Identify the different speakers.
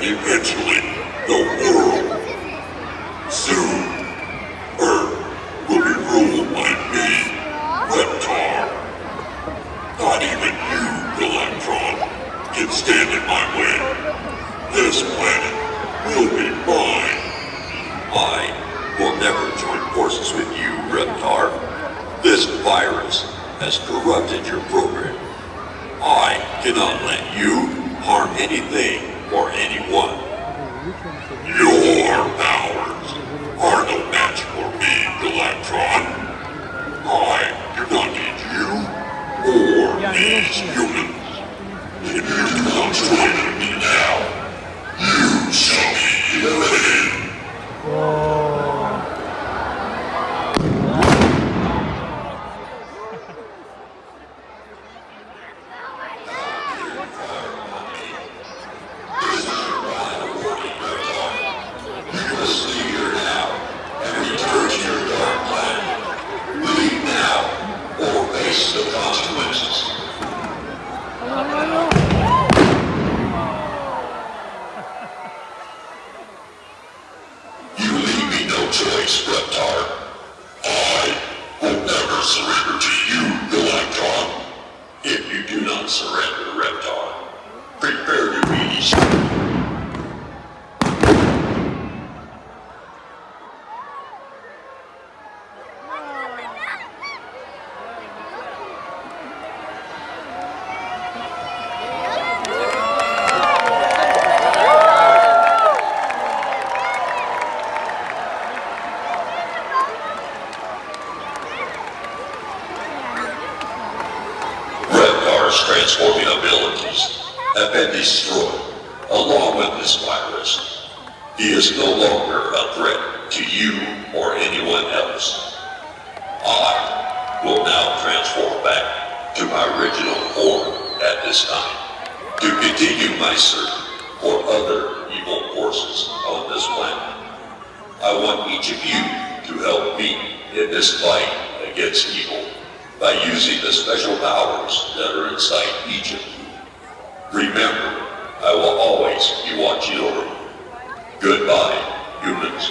Speaker 1: and eventually the world. Soon, Earth will be ruled by me, Raptor. Not even you, Galaktron, can stand in my way. This planet will be mine. I will never join forces with you, Raptor. This virus has corrupted your program. I cannot let you harm anything or anyone. Your powers are no match for me, Galaktron. I do not need you or these humans. If you do not join me now, you shall be eliminated. The consequences. You leave me no choice, Raptor. I will never surrender to you, Galaktron. If you do not surrender, Raptor, prepare to be destroyed. Transforming abilities have been destroyed, along with this virus. He is no longer a threat to you or anyone else. I will now transform back to my original form at this time, to continue my search for other evil forces on this planet. I want each of you to help me in this fight against evil, by using the special powers that are inside each of you. Remember, I will always be watching over you. Goodbye, humans.